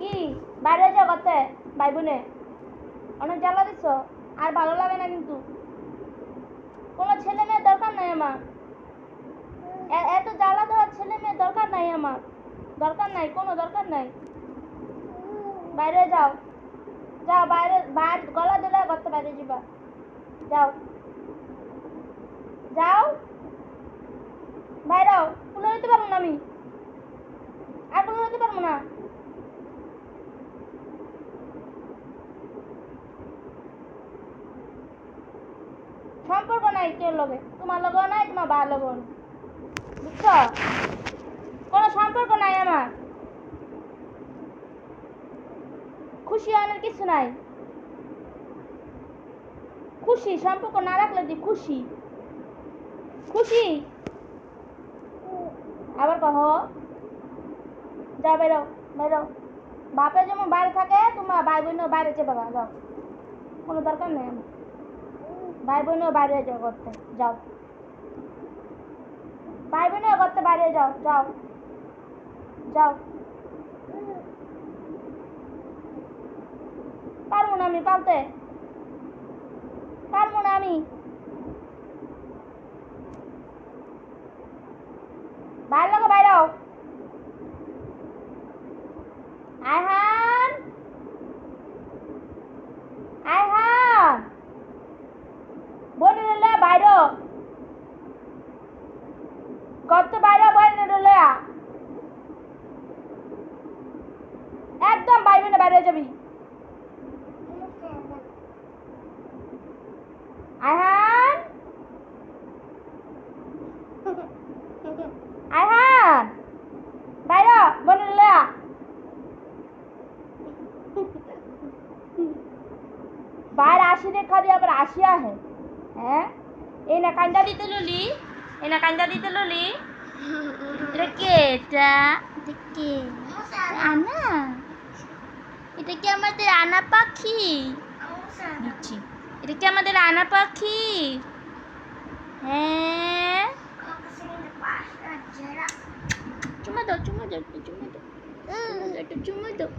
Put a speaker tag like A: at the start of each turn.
A: কি বাইরে যাও করতে ভাই বোনে অনেক জ্বালা দিচ্ছ আর ভালো লাগে না কিন্তু কোনো ছেলে মেয়ের দরকার নাই আমার এত জ্বালা দেওয়ার ছেলে মেয়ের দরকার নাই আমার দরকার নাই কোনো দরকার নাই বাইরে যাও যাও বাইরে গলা দিলে করতে বাইরে যাবা যাও যাও বাইরেও কুলে নিতে পারবো না আমি আর কুলে নিতে পারবো না সম্পর্ক নাই কেউ লগে তোমার লগেও নাই তোমার বার লগেও নাই বুঝছো কোনো সম্পর্ক নাই আমার খুশি অনেক কিছু নাই খুশি সম্পর্ক না রাখলে দি খুশি খুশি আবার কহ যাও বেরো বেরো বাপে যেমন বাইরে থাকে তোমার ভাই বোনও বাইরে চেপে যাও কোনো দরকার নেই আমার ভাই বোনও বাইরে যাও করতে যাও ভাই বোনও করতে বাইরে যাও যাও যাও পারবো না আমি পালতে পারবো না আমি বাইরে লোক বাইরেও আয়হান আয়হান বনে নিলে বাইরে কত বাইরে বনে নিলে একদম বাইরে না বাইরে যাবি আয়হান আয়হান বাইরে বনে নিলে বাইরে আসি দেখা দিয়ে আবার আসিয়া হে হ্যাঁ এই না কান্দা দিতে ললি এই না কান্দা দিতে ললি এটা কে এটা কে আনা এটা কি আমাদের আনা পাখি দিচ্ছি এটা কি আমাদের আনা পাখি হ্যাঁ চুমা দাও চুমা দাও চুমা দাও চুমা দাও